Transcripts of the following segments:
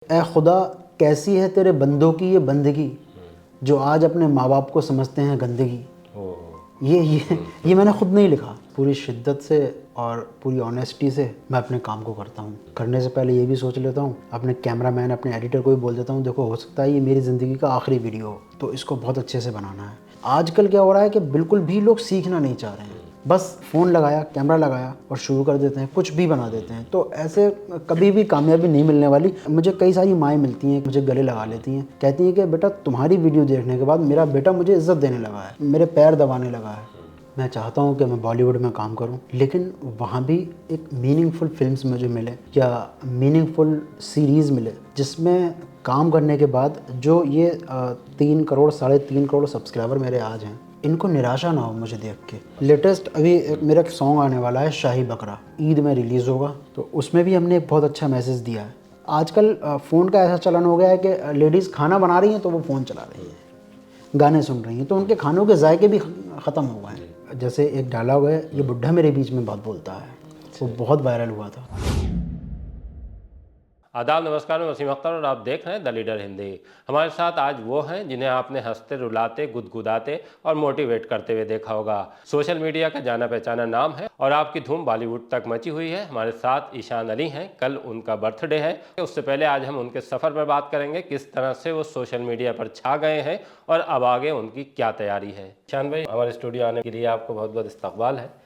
ए खुदा कैसी है तेरे बंदों की ये बंदगी, जो आज अपने माँ बाप को समझते हैं गंदगी। ये मैंने खुद नहीं लिखा। पूरी शिद्दत से और पूरी ऑनेस्टी से मैं अपने काम को करता हूँ। करने से पहले ये भी सोच लेता हूँ, अपने कैमरामैन अपने एडिटर को भी बोल देता हूँ, देखो हो सकता है ये मेरी ज़िंदगी का आखिरी वीडियो हो, तो इसको बहुत अच्छे से बनाना है। आजकल क्या हो रहा है कि बिल्कुल भी लोग सीखना नहीं चाह रहे हैं, बस फ़ोन लगाया, कैमरा लगाया और शुरू कर देते हैं, कुछ भी बना देते हैं। तो ऐसे कभी भी कामयाबी नहीं मिलने वाली। मुझे कई सारी माएँ मिलती हैं, मुझे गले लगा लेती हैं, कहती हैं कि बेटा तुम्हारी वीडियो देखने के बाद मेरा बेटा मुझे इज़्ज़त देने लगा है, मेरे पैर दबाने लगा है। मैं चाहता हूँ कि मैं बॉलीवुड में काम करूँ, लेकिन वहाँ भी एक मीनिंगफुल फिल्म्स मुझे मिले या मीनिंगफुल सीरीज़ मिले, जिसमें काम करने के बाद जो ये 3 करोड़ 3.5 करोड़ सब्सक्राइबर मेरे आज हैं, इनको निराशा ना हो मुझे देख के। लेटेस्ट अभी मेरा एक सॉन्ग आने वाला है शाही बकरा, ईद में रिलीज़ होगा, तो उसमें भी हमने एक बहुत अच्छा मैसेज दिया है। आजकल फ़ोन का ऐसा चलन हो गया है कि लेडीज़ खाना बना रही हैं तो वो फ़ोन चला रही हैं, गाने सुन रही हैं, तो उनके खानों के जायके भी ख़त्म हो गए हैं। जैसे एक डायलॉग है, ये बुढ़ा मेरे बीच में बात बोलता है, वो बहुत वायरल हुआ था। आदाब, नमस्कार। मैं वसीम अख्तर और आप देख रहे हैं द लीडर हिंदी। हमारे साथ आज वो हैं जिन्हें आपने हंसते, रुलाते, गुदगुदाते और मोटिवेट करते हुए देखा होगा। सोशल मीडिया का जाना पहचाना नाम है और आपकी धूम बॉलीवुड तक मची हुई है। हमारे साथ ईशान अली हैं, कल उनका बर्थडे है। उससे पहले आज हम उनके सफ़र पर बात करेंगे, किस तरह से वो सोशल मीडिया पर छा गए हैं और अब आगे उनकी क्या तैयारी है। ईशान भाई, हमारे स्टूडियो आने के लिए आपको बहुत बहुत इस्तकबाल है।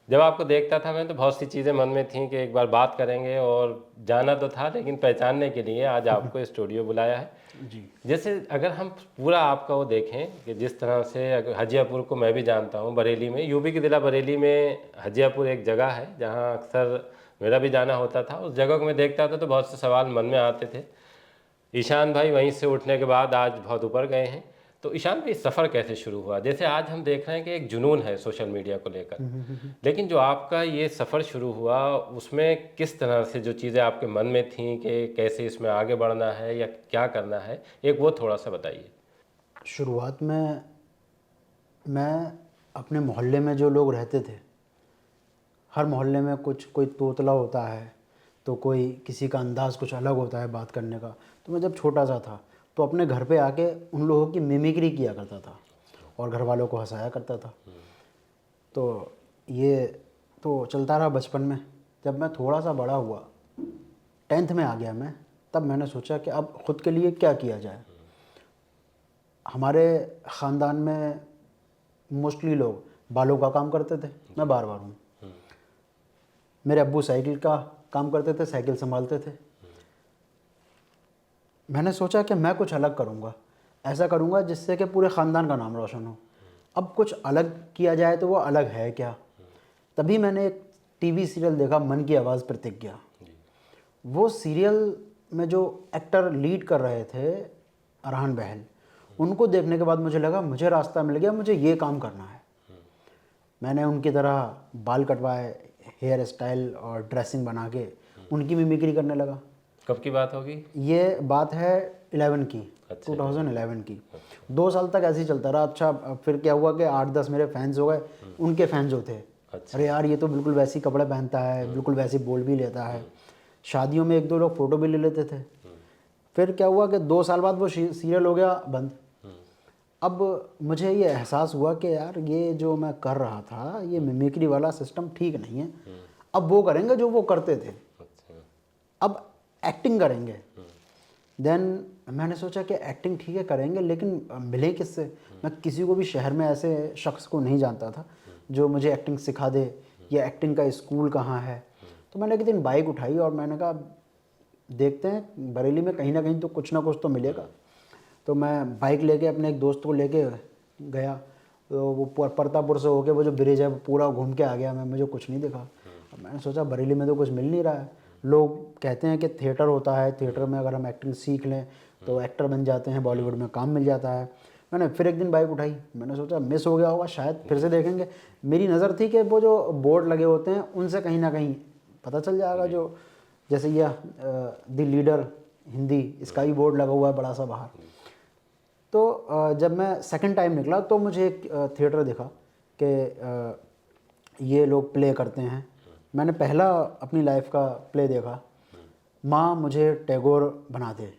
जब आपको देखता था मैं, तो बहुत सी चीज़ें मन में थी कि एक बार बात करेंगे, और जाना तो था लेकिन पहचानने के लिए आज आपको स्टूडियो बुलाया है। जी। जैसे अगर हम पूरा आपका वो देखें कि जिस तरह से, अगर हजियापुर को मैं भी जानता हूँ, बरेली में, यूपी के ज़िला बरेली में हजियापुर एक जगह है जहाँ अक्सर मेरा भी जाना होता था। उस जगह को मैं देखता था तो बहुत से सवाल मन में आते थे। ईशान भाई वहीं से उठने के बाद आज बहुत ऊपर गए हैं। तो ईशान भाई, सफ़र कैसे शुरू हुआ? जैसे आज हम देख रहे हैं कि एक जुनून है सोशल मीडिया को लेकर, लेकिन जो आपका ये सफ़र शुरू हुआ, उसमें किस तरह से जो चीज़ें आपके मन में थी कि कैसे इसमें आगे बढ़ना है या क्या करना है, एक वो थोड़ा सा बताइए। शुरुआत में मैं अपने मोहल्ले में जो लोग रहते थे, हर मोहल्ले में कुछ कोई तोतला होता है, तो कोई किसी का अंदाज़ कुछ अलग होता है बात करने का। तो मैं जब छोटा सा था तो अपने घर पे आके उन लोगों की मिमिक्री किया करता था और घर वालों को हंसाया करता था। तो ये तो चलता रहा बचपन में। जब मैं थोड़ा सा बड़ा हुआ, 10th में आ गया मैं, तब मैंने सोचा कि अब ख़ुद के लिए क्या किया जाए। हमारे ख़ानदान में मोस्टली लोग बालों का काम करते थे, मैं बार-बार हूँ। मेरे अब्बू साइकिल का काम करते थे, साइकिल संभालते थे। मैंने सोचा कि मैं कुछ अलग करूँगा, ऐसा करूँगा जिससे कि पूरे ख़ानदान का नाम रोशन हो। अब कुछ अलग किया जाए तो वो अलग है क्या? तभी मैंने एक टीवी सीरियल देखा, मन की आवाज़ प्रतिज्ञा। वो सीरियल में जो एक्टर लीड कर रहे थे, अरहान बहल, उनको देखने के बाद मुझे लगा मुझे रास्ता मिल गया, मुझे ये काम करना है। मैंने उनकी तरह बाल कटवाए, हेयर स्टाइल और ड्रेसिंग बना के उनकी मिमिक्री करने लगा। कब की बात होगी? ये बात है 11 की, अच्छा। 2011 की। 2 साल तक ऐसे ही चलता रहा। अच्छा, फिर क्या हुआ कि 8-10 मेरे फैंस हो गए, उनके फैंस जो थे, अच्छा। अरे यार ये तो बिल्कुल वैसी कपड़े पहनता है, बिल्कुल वैसे बोल भी लेता है। शादियों में 1-2 लोग फ़ोटो भी ले लेते थे। फिर क्या हुआ कि 2 साल बाद वो सीरियल हो गया बंद। अब मुझे ये एहसास हुआ कि यार ये जो मैं कर रहा था, ये मिमिक्री वाला सिस्टम ठीक नहीं है। अब वो करेंगे जो वो करते थे, अच्छा। अब एक्टिंग करेंगे। देन मैंने सोचा कि एक्टिंग ठीक है करेंगे, लेकिन मिले किससे? मैं किसी को भी शहर में ऐसे शख्स को नहीं जानता था जो मुझे एक्टिंग सिखा दे, या एक्टिंग का स्कूल कहाँ है। तो मैंने एक दिन बाइक उठाई और मैंने कहा देखते हैं बरेली में कहीं ना कहीं तो कुछ ना कुछ तो मिलेगा। तो मैं बाइक लेके अपने एक दोस्त को लेके गया, तो वो परतापुर से होके वो जो ब्रिज है पूरा घूम के आ गया मैं, मुझे कुछ नहीं दिखा। अब मैंने सोचा बरेली में तो कुछ मिल नहीं रहा है। लोग कहते हैं कि थिएटर होता है, थिएटर में अगर हम एक्टिंग सीख लें तो एक्टर बन जाते हैं, बॉलीवुड में काम मिल जाता है। मैंने फिर एक दिन बाइक उठाई, मैंने सोचा मिस हो गया होगा शायद, फिर से देखेंगे। मेरी नज़र थी कि वो जो बोर्ड लगे होते हैं उनसे कहीं ना कहीं पता चल जाएगा, जो जैसे ये द लीडर हिंदी, इसका भी बोर्ड लगा हुआ है बड़ा सा बाहर। तो जब मैं सेकंड टाइम निकला तो मुझे एक थिएटर दिखा कि ये लोग प्ले करते हैं। मैंने पहला अपनी लाइफ का प्ले देखा, माँ मुझे टैगोर बना दे।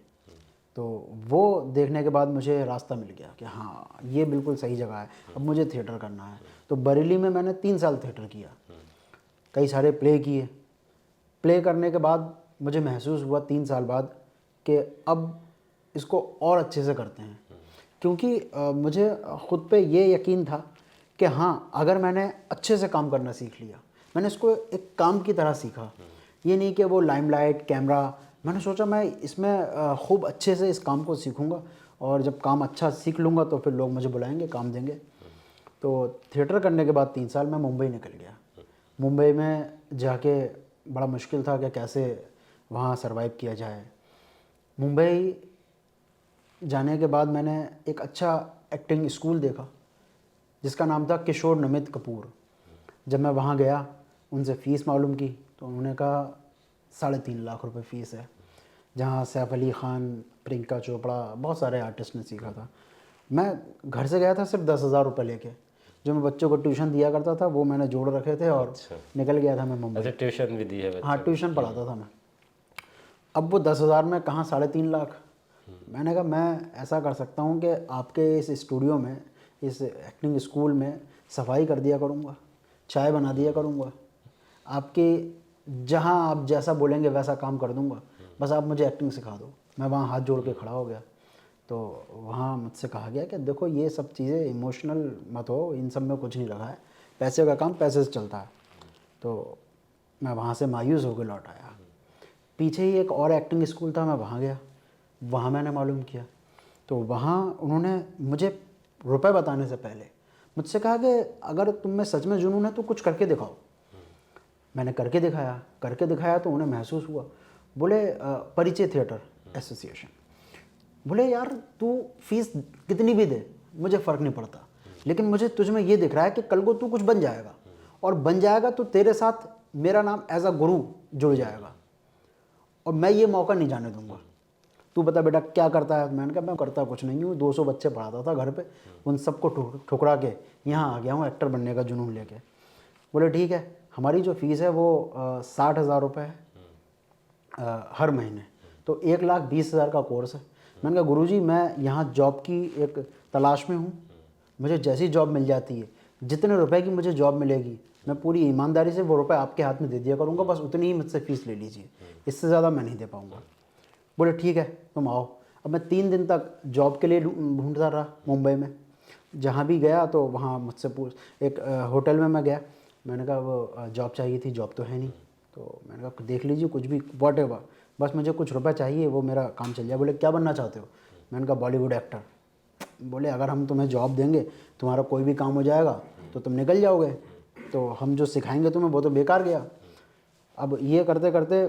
तो वो देखने के बाद मुझे रास्ता मिल गया कि हाँ ये बिल्कुल सही जगह है, अब मुझे थिएटर करना है। तो बरेली में मैंने 3 साल थिएटर किया, कई सारे प्ले किए। प्ले करने के बाद मुझे महसूस हुआ 3 साल बाद कि अब इसको और अच्छे से करते हैं, क्योंकि मुझे ख़ुद पे ये यकीन था कि हाँ अगर मैंने अच्छे से काम करना सीख लिया, मैंने इसको एक काम की तरह सीखा, ये नहीं कि वो लाइमलाइट कैमरा। मैंने सोचा मैं इसमें खूब अच्छे से इस काम को सीखूंगा और जब काम अच्छा सीख लूँगा तो फिर लोग मुझे बुलाएंगे, काम देंगे। तो थिएटर करने के बाद 3 साल मैं मुंबई निकल गया। मुंबई में जाके बड़ा मुश्किल था कि कैसे वहाँ सरवाइव किया जाए। मुंबई जाने के बाद मैंने एक अच्छा एक्टिंग स्कूल देखा जिसका नाम था किशोर नमित कपूर। जब मैं वहाँ गया, उनसे फ़ीस मालूम की तो उन्होंने कहा 3.5 लाख रुपए फ़ीस है, जहाँ सैफ अली ख़ान, प्रियंका चोपड़ा, बहुत सारे आर्टिस्ट ने सीखा था। मैं घर से गया था सिर्फ 10,000 रुपये लेके, जो मैं बच्चों को ट्यूशन दिया करता था वो मैंने जोड़ रखे थे और निकल गया था मैं मुंबई। अच्छा, ट्यूशन भी दी है बच्चों हाँ, ट्यूशन पढ़ाता था मैं। अब वो 10,000 में कहाँ 3.5 लाख। मैंने कहा मैं ऐसा कर सकता हूँ कि आपके इस स्टूडियो में, इस एक्टिंग स्कूल में सफाई कर दिया करूँगा, चाय बना दिया करूँगा, आपके जहाँ आप जैसा बोलेंगे वैसा काम कर दूँगा, बस आप मुझे एक्टिंग सिखा दो। मैं वहाँ हाथ जोड़ के खड़ा हो गया। तो वहाँ मुझसे कहा गया कि देखो ये सब चीज़ें इमोशनल मत हो, इन सब में कुछ नहीं रखा है, पैसे का काम पैसे से चलता है। तो मैं वहाँ से मायूस होकर लौट आया। पीछे ही एक और एक्टिंग स्कूल था, मैं वहाँ गया, वहाँ मैंने मालूम किया। तो वहाँ उन्होंने मुझे रुपए बताने से पहले मुझसे कहा कि अगर तुम में सच में जुनून है तो कुछ करके दिखाओ। मैंने करके दिखाया तो उन्हें महसूस हुआ। बोले परिचय थिएटर एसोसिएशन, बोले यार तू फीस कितनी भी दे मुझे फ़र्क नहीं पड़ता, लेकिन मुझे तुझ में ये दिख रहा है कि कल को तू कुछ बन जाएगा, और बन जाएगा तो तेरे साथ मेरा नाम एज अ गुरु जुड़ जाएगा, और मैं ये मौका नहीं जाने दूंगा। तू बता बेटा क्या करता है? मैंने कहा मैं करता कुछ नहीं हूँ, 200 बच्चे पढ़ाता था घर पे, उन सबको ठुकरा के यहाँ आ गया हूँ एक्टर बनने का जुनून लेके। बोले ठीक है, हमारी जो फ़ीस है वो 60,000 रुपये है हर महीने, तो 1,20,000 का कोर्स है। मैंने कहा गुरुजी मैं यहाँ जॉब की एक तलाश में हूँ, मुझे जैसी जॉब मिल जाती है, जितने रुपए की मुझे जॉब मिलेगी, मैं पूरी ईमानदारी से वो रुपए आपके हाथ में दे दिया करूँगा, बस उतनी ही मुझसे फ़ीस ले लीजिए, इससे ज़्यादा मैं नहीं दे पाऊँगा। बोले ठीक है तुम आओ। अब मैं 3 दिन तक जॉब के लिए ढूंढता रहा मुंबई में, जहाँ भी गया तो वहाँ मुझसे एक होटल में मैं गया, मैंने कहा वो जॉब चाहिए थी, जॉब तो है नहीं। तो मैंने कहा देख लीजिए कुछ भी, व्हाटएवर, बस मुझे कुछ रुपए चाहिए, वो मेरा काम चल जाए। बोले क्या बनना चाहते हो? मैंने कहा बॉलीवुड एक्टर। बोले अगर हम तुम्हें जॉब देंगे, तुम्हारा कोई भी काम हो जाएगा तो तुम निकल जाओगे, तो हम जो सिखाएंगे तुम्हें वो तो बेकार गया। अब ये करते करते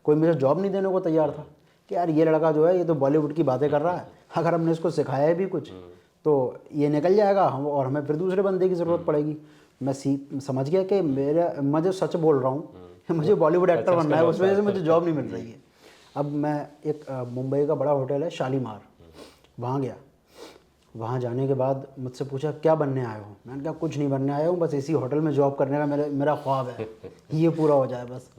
कोई मुझे जॉब नहीं देने को तैयार था कि यार ये लड़का जो है ये तो बॉलीवुड की बातें कर रहा है, अगर हमने इसको सिखाया है भी कुछ तो ये निकल जाएगा हम, और हमें फिर दूसरे बंदे की ज़रूरत पड़ेगी। मैं समझ गया कि मैं जो सच बोल रहा हूँ मुझे बॉलीवुड एक्टर बनना है, उस वजह से मुझे जॉब नहीं मिल रही है। अब मैं एक मुंबई का बड़ा होटल है शालीमार, वहाँ गया। वहाँ जाने के बाद मुझसे पूछा क्या बनने आए हो? मैंने कहा कुछ नहीं बनने आया हूँ, बस इसी होटल में जॉब करने का मेरा ख्वाब है, ये पूरा हो जाए बस।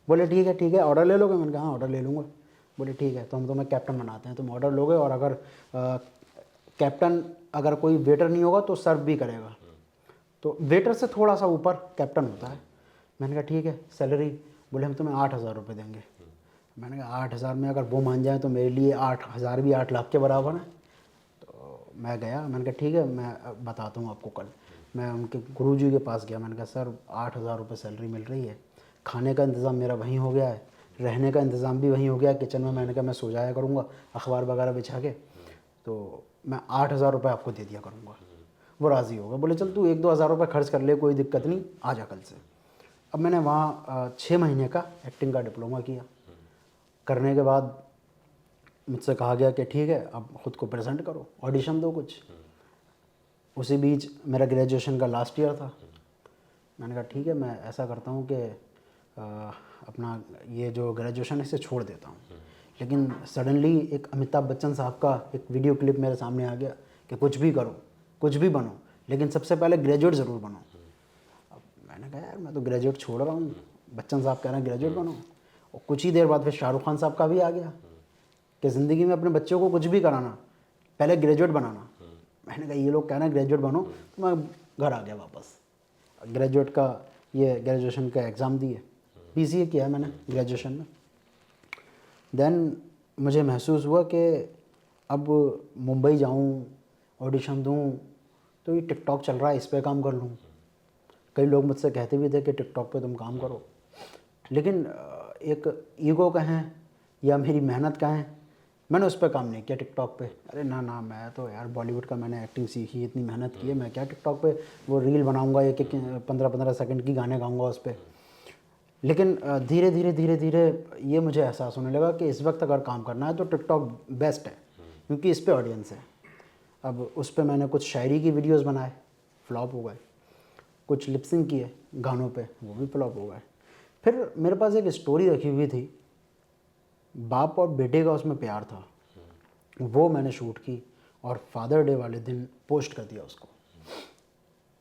बोले ठीक है ऑर्डर ले लोगे? मैंने कहा हाँ ऑर्डर ले लूँगा। बोले ठीक है तो हम तुम्हें कैप्टन बनाते हैं, तुम ऑर्डर लोगे, और अगर कैप्टन अगर कोई वेटर नहीं होगा तो सर्व भी करेगा, तो वेटर से थोड़ा सा ऊपर कैप्टन होता है। मैंने कहा ठीक है, सैलरी? बोले हम तुम्हें 8,000 रुपये देंगे। मैंने कहा 8,000 में अगर वो मान जाए तो मेरे लिए 8,000 भी 8 लाख के बराबर है। तो मैं गया, मैंने कहा ठीक है मैं बताता हूँ आपको कल। मैं उनके गुरुजी के पास गया, मैंने कहा सर 8,000 रुपये सैलरी मिल रही है, खाने का इंतज़ाम मेरा वहीं हो गया है, रहने का इंतज़ाम भी वहीं हो गया किचन में। मैंने कहा मैं सो जाया करूँगा अखबार वगैरह बिछा के, तो मैं 8,000 रुपये आपको दे दिया करूँगा। वो राज़ी होगा, बोले चल तू 1-2 हज़ार रुपये खर्च कर ले, कोई दिक्कत नहीं, आ जा कल से। अब मैंने वहाँ 6 महीने का एक्टिंग का डिप्लोमा किया। करने के बाद मुझसे कहा गया कि ठीक है अब ख़ुद को प्रेजेंट करो, ऑडिशन दो कुछ। उसी बीच मेरा ग्रेजुएशन का लास्ट ईयर था। मैंने कहा ठीक है मैं ऐसा करता हूँ कि अपना ये जो ग्रेजुएशन है इसे छोड़ देता हूँ। लेकिन सडनली एक अमिताभ बच्चन साहब का एक वीडियो क्लिप मेरे सामने आ गया कि कुछ भी करो, कुछ भी बनो, लेकिन सबसे पहले ग्रेजुएट ज़रूर बनो। अब मैंने कहा यार मैं तो ग्रेजुएट छोड़ रहा हूँ, बच्चन साहब कह रहे हैं ग्रेजुएट बनो, और कुछ ही देर बाद फिर शाहरुख खान साहब का भी आ गया कि ज़िंदगी में अपने बच्चों को कुछ भी कराना, पहले ग्रेजुएट बनाना। मैंने कहा ये लोग कहना ग्रेजुएट बनो, तो मैं घर आ गया वापस। ग्रेजुएट का ये ग्रेजुएशन का एग्ज़ाम दिए, BCA किया है मैंने ग्रेजुएशन में। देन मुझे महसूस हुआ कि अब मुंबई जाऊँ, ऑडिशन दूँ, तो ये टिकटॉक चल रहा है, इस पे काम कर लूँ। कई लोग मुझसे कहते भी थे कि टिकटॉक पे तुम काम करो, लेकिन एक ईगो कहें या मेरी मेहनत कहें, मैंने उस पर काम नहीं किया टिकटॉक पे। अरे ना ना, मैं तो यार बॉलीवुड का मैंने एक्टिंग सीखी, इतनी मेहनत की है, मैं क्या टिकटॉक पे वो रील बनाऊंगा, एक 15-15 सेकंड की गाने गाऊंगा उस पर। लेकिन धीरे धीरे धीरे धीरे ये मुझे एहसास होने लगा कि इस वक्त अगर काम करना है तो टिकटॉक बेस्ट है, क्योंकि इस पर ऑडियंस है। अब उस पर मैंने कुछ शायरी की वीडियोस बनाए, फ्लॉप हो गए। कुछ लिपसिंग किए गानों पे, वो भी फ्लॉप हो गए। फिर मेरे पास एक स्टोरी रखी हुई थी, बाप और बेटे का उसमें प्यार था, वो मैंने शूट की और फादर डे वाले दिन पोस्ट कर दिया उसको।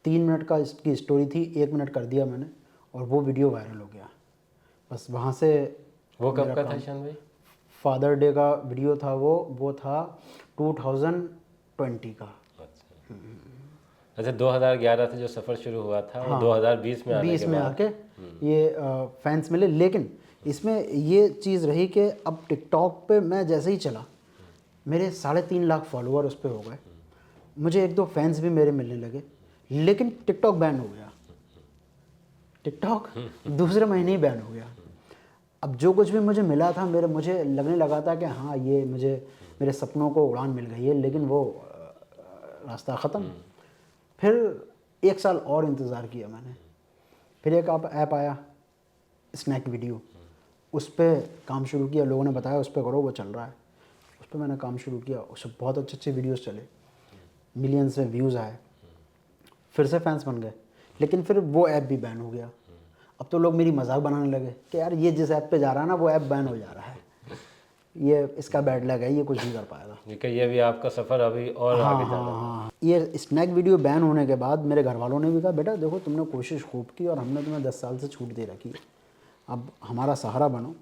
3 मिनट का इसकी स्टोरी थी, 1 मिनट कर दिया मैंने और वो वीडियो वायरल हो गया। बस वहाँ से वो कब का था ईशान भाई? फादर डे का वीडियो था वो था 2020 का। अच्छा 2011 से जो सफ़र शुरू हुआ था, हाँ, 2020 में आके ये फैंस मिले। लेकिन इसमें ये चीज़ रही कि अब टिकटॉक पे मैं जैसे ही चला, मेरे 3.5 लाख फॉलोअर उस पर हो गए, मुझे 1-2 फैंस भी मेरे मिलने लगे। लेकिन टिकटॉक बैन हो गया, टिकटॉक दूसरे महीने ही बैन हो गया। अब जो कुछ भी मुझे मिला था, मुझे लगने लगा था कि हाँ ये मुझे मेरे सपनों को उड़ान मिल गई है, लेकिन वो रास्ता ख़त्म। फिर 1 साल और इंतज़ार किया मैंने। फिर एक ऐप आया स्नैक वीडियो, उस पर काम शुरू किया। लोगों ने बताया उस पर करो, वो चल रहा है। उस पर मैंने काम शुरू किया, उस पर बहुत अच्छे वीडियोस चले, मिलियंस में व्यूज़ आए, फिर से फैंस बन गए। लेकिन फिर वो ऐप भी बैन हो गया। अब तो लोग मेरी मजाक बनाने लगे कि यार ये जिस ऐप पे जा रहा है ना, वो ऐप बैन हो जा रहा है, ये इसका बैड लग है, ये कुछ नहीं कर पाएगा। ये भी आपका सफ़र अभी और आगे जा रहा है। हाँ, ये स्नैक वीडियो बैन होने के बाद मेरे घर वालों ने भी कहा बेटा देखो तुमने कोशिश खूब की और हमने तुम्हें 10 साल से छूट दे रखी है, अब हमारा सहारा बनो।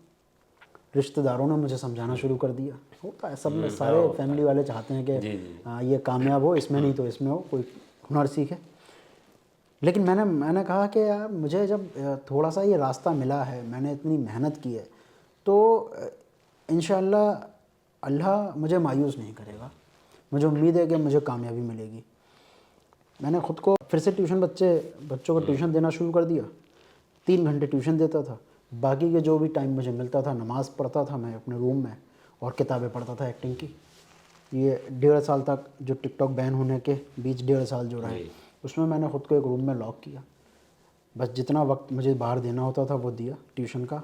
रिश्तेदारों ने मुझे समझाना शुरू कर दिया। होता है सब में, सारे फैमिली वाले चाहते हैं कि ये कामयाब हो, इसमें नहीं तो इसमें हो, कोई हुनर सीखे। लेकिन मैंने कहा कि यार मुझे जब थोड़ा सा ये रास्ता मिला है, मैंने इतनी मेहनत की है, तो इंशाअल्लाह अल्लाह मुझे मायूस नहीं करेगा। मुझे उम्मीद है कि मुझे कामयाबी मिलेगी। मैंने ख़ुद को फिर से बच्चों को ट्यूशन देना शुरू कर दिया। 3 घंटे ट्यूशन देता था, बाकी के जो भी टाइम मुझे मिलता था नमाज़ पढ़ता था मैं अपने रूम में और किताबें पढ़ता था एक्टिंग की। ये 1.5 साल तक, जो टिकटॉक बैन होने के बीच 1.5 साल जो रहे, उसमें मैंने ख़ुद को एक रूम में लॉक किया। बस जितना वक्त मुझे बाहर देना होता था वो दिया ट्यूशन का।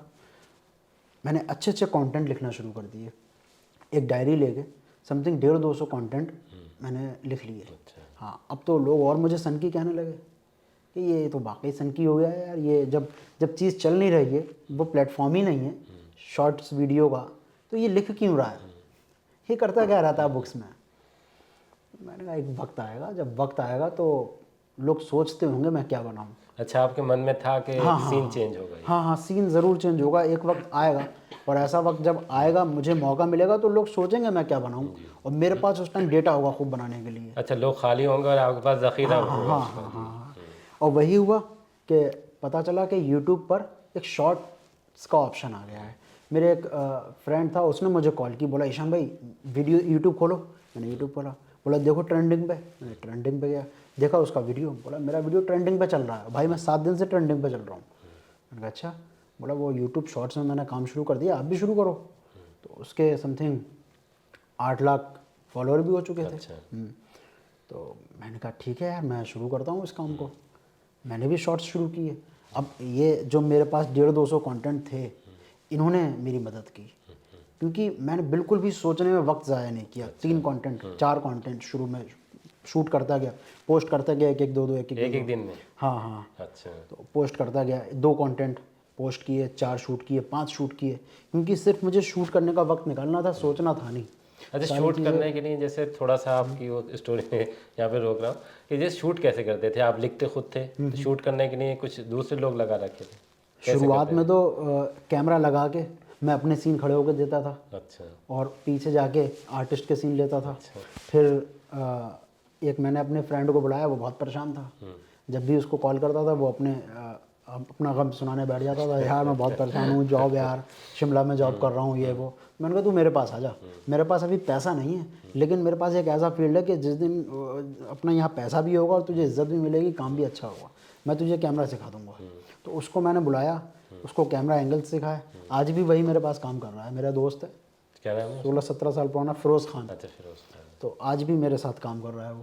मैंने अच्छे कंटेंट लिखना शुरू कर दिए। एक डायरी लेके समथिंग 150-200 कंटेंट मैंने लिख लिए। हाँ, अब तो लोग और मुझे सनकी कहने लगे कि ये तो वाकई सनकी हो गया है यार, ये जब चीज़ चल नहीं रही है, वो प्लेटफॉर्म ही नहीं है शॉर्ट्स वीडियो का, तो ये लिख क्यों रहा है, ये करता क्या रहता है बुक्स में। मैंने कहा एक वक्त आएगा, जब वक्त आएगा तो लोग सोचते होंगे मैं क्या बनाऊँ। अच्छा, आपके मन में था कि सीन चेंज होगा? हाँ, सीन ज़रूर चेंज होगा, एक वक्त आएगा, और ऐसा वक्त जब आएगा, मुझे मौका मिलेगा तो लोग सोचेंगे मैं क्या बनाऊँ, और मेरे पास उस टाइम डेटा होगा खूब बनाने के लिए। अच्छा, लोग खाली होंगे और आपके पास ज़ख़ीरा होगा। हाँ। और वही हुआ कि पता चला कि यूट्यूब पर एक शॉर्ट्स का ऑप्शन आ गया है। मेरे एक फ्रेंड था, उसने मुझे कॉल की, बोला ईशान भाई वीडियो यूट्यूब खोलो। मैंने यूट्यूब खोला, बोला देखो ट्रेंडिंग पे। मैंने ट्रेंडिंग पे गया, देखा उसका वीडियो, बोला मेरा वीडियो ट्रेंडिंग पे चल रहा है भाई, मैं 7 दिन से ट्रेंडिंग पे चल रहा हूँ। मैंने कहा अच्छा। बोला वो यूट्यूब शॉर्ट्स में मैंने काम शुरू कर दिया, आप भी शुरू करो। तो उसके समथिंग 8 लाख फॉलोअर भी हो चुके थे। तो मैंने कहा ठीक है यार, मैं शुरू करता हूँ इस काम को। मैंने भी शॉर्ट्स शुरू किए। अब ये जो मेरे पास 150-200 कंटेंट थे, इन्होंने मेरी मदद की, क्योंकि मैंने बिल्कुल भी सोचने में वक्त ज़ाया नहीं किया। 3 कंटेंट 4 कंटेंट शुरू में शूट करता गया, पोस्ट करता गया, एक 2 एक दिन में। हाँ। अच्छा, तो पोस्ट करता गया, 2 कंटेंट पोस्ट किए, 4 शूट किए, 5 शूट किए, क्योंकि सिर्फ मुझे शूट करने का वक्त निकालना था, सोचना था नहीं। अच्छा, शूट करने के लिए जैसे थोड़ा सा आपकी वो स्टोरी में यहाँ पे रोक रहा हूँ कि जैसे शूट कैसे करते थे आप? लिखते खुद थे? तो शूट करने के लिए कुछ दूसरे लोग लगा रखे थे? शुरुआत में तो कैमरा लगा के मैं अपने सीन खड़े होकर देता था। अच्छा। और पीछे जाके आर्टिस्ट के सीन लेता था। अच्छा। फिर एक मैंने अपने फ्रेंड को बुलाया, वो बहुत परेशान था। जब भी उसको कॉल करता था वो अपना गम सुनाने बैठ जाता था, यार मैं बहुत परेशान हूँ, जॉब यार शिमला में जॉब कर रहा हूँ, ये वो। मैंने कहा तू मेरे पास आ जा, मेरे पास अभी पैसा नहीं है, लेकिन मेरे पास एक ऐसा फील्ड है कि जिस दिन अपना यहाँ पैसा भी होगा और तुझे इज्जत भी मिलेगी, काम भी अच्छा होगा, मैं तुझे कैमरा सिखा दूँगा। तो उसको मैंने बुलाया, उसको कैमरा एंगल सिखाया। आज भी वही मेरे पास काम कर रहा है, मेरा दोस्त है, क्या नाम है? 16-17 साल पुराना, फिरोज़ खान। अच्छा, फिरोज खान। तो आज भी मेरे साथ काम कर रहा है वो।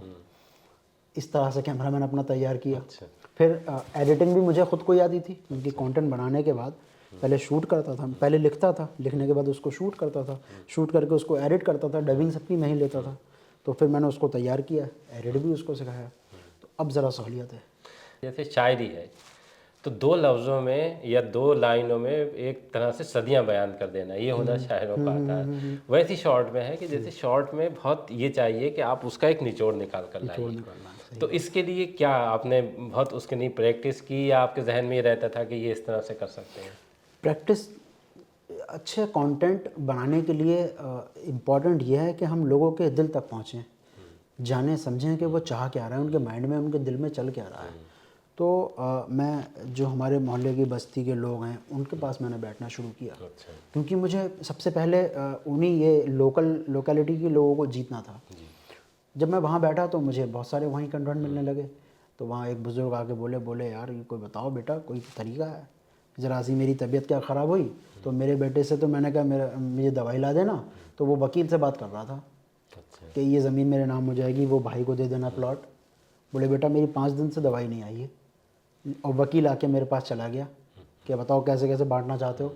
इस तरह से कैमरा मैंने अपना तैयार किया। अच्छा। फिर एडिटिंग भी मुझे ख़ुद को ही आती थी, क्योंकि कंटेंट बनाने के बाद पहले शूट करता था, पहले लिखता था, लिखने के बाद उसको शूट करता था, शूट करके उसको एडिट करता था, डबिंग सबकी मैं ही लेता था। तो फिर मैंने उसको तैयार किया, एडिट भी उसको सिखाया। तो अब ज़रा सहूलियत है। जैसे शायरी है तो 2 लफ्ज़ों में या 2 लाइनों में एक तरह से सदियां बयान कर देना, ये हुनर शायरों का आता है। वैसी शॉर्ट में है कि जैसे शॉर्ट में बहुत ये चाहिए कि आप उसका एक निचोड़ निकाल कर लाइए। तो इसके लिए क्या आपने बहुत उसके लिए प्रैक्टिस की, या आपके जहन में ये रहता था कि ये इस तरह से कर सकते हैं? प्रैक्टिस, अच्छे कंटेंट बनाने के लिए इम्पॉर्टेंट ये है कि हम लोगों के दिल तक पहुँचें, जाने समझें कि वो चाह क्या रहा है, उनके माइंड में, उनके दिल में चल क्या रहा है। तो मैं जो हमारे मोहल्ले की बस्ती के लोग हैं उनके पास मैंने बैठना शुरू किया। अच्छा। क्योंकि मुझे सबसे पहले उन्हीं ये लोकेलिटी के लोगों को जीतना था। जब मैं वहाँ बैठा तो मुझे बहुत सारे वहीं कंटेंट मिलने लगे। तो वहाँ एक बुज़ुर्ग आके बोले यार ये कोई बताओ बेटा, कोई तरीका है। ज़रा सी मेरी तबीयत क्या ख़राब हुई तो मेरे बेटे से तो मैंने कहा मुझे दवाई ला देना। तो वो वकील से बात कर रहा था कि ये ज़मीन मेरे नाम हो जाएगी, वो भाई को दे देना प्लॉट। बोले बेटा मेरी 5 दिन से दवाई नहीं आई है। और वकील आके मेरे पास चला गया कि बताओ कैसे कैसे बांटना चाहते हो।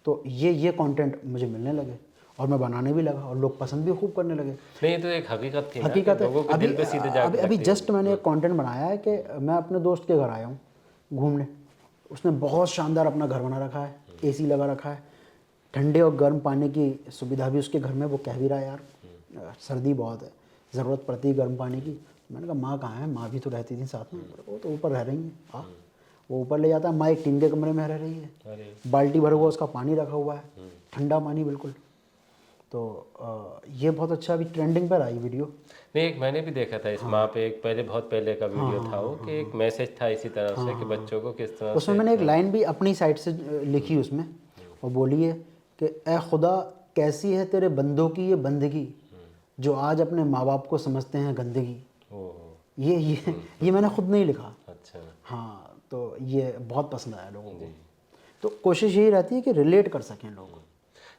तो ये कंटेंट मुझे मिलने लगे और मैं बनाने भी लगा और लोग पसंद भी खूब करने लगे। नहीं, ये तो एक हकीकत थी ना, हकीकत है। लोगों के दिल पे सीधे जाके अभी जस्ट मैंने एक कंटेंट बनाया है कि मैं अपने दोस्त के घर आया हूँ घूमने। उसने बहुत शानदार अपना घर बना रखा है, एसी लगा रखा है, ठंडे और गर्म पानी की सुविधा भी उसके घर में। वो कह भी रहा है यार सर्दी बहुत है, ज़रूरत पड़ती है गर्म पानी की। मैंने कहा माँ कहाँ है? माँ भी तो रहती थी साथ में। वो तो ऊपर रह रही है। हाँ, वो ऊपर ले जाता है, माँ एक टीन के कमरे में रह रही है, बाल्टी भर हुआ उसका पानी रखा हुआ है, ठंडा पानी बिल्कुल। तो ये बहुत अच्छा अभी ट्रेंडिंग पर आई वीडियो। नहीं, एक मैंने भी देखा था इस माँ पे, एक पहले बहुत पहले का वीडियो था वो, कि एक मैसेज था इसी तरह से कि बच्चों को किस तरह उसमें से। मैंने एक लाइन भी अपनी साइड से लिखी उसमें, और बोली है कि ए खुदा कैसी है तेरे बंदों की ये बंदगी, जो आज अपने माँ बाप को समझते हैं गंदगी। ये मैंने खुद नहीं लिखा। अच्छा। हाँ, तो ये बहुत पसंद आया लोगों को। तो कोशिश यही रहती है कि रिलेट कर सकें लोग।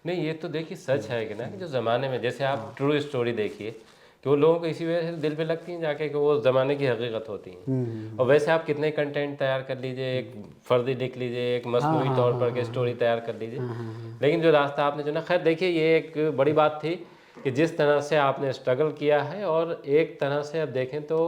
नहीं, ये तो देखिए सच है कि ना, कि जो ज़माने में जैसे आप ट्रू स्टोरी देखिए कि वो लोगों को इसी वजह से दिल पे लगती हैं जाके कि वो ज़माने की हकीकत होती हैं। और वैसे आप कितने कंटेंट तैयार कर लीजिए, एक फर्जी लिख लीजिए, एक मसनूई तौर पर के स्टोरी तैयार कर लीजिए, लेकिन जो रास्ता आपने चुना, खैर देखिए ये एक बड़ी बात थी कि जिस तरह से आपने स्ट्रगल किया है और एक तरह से अब देखें तो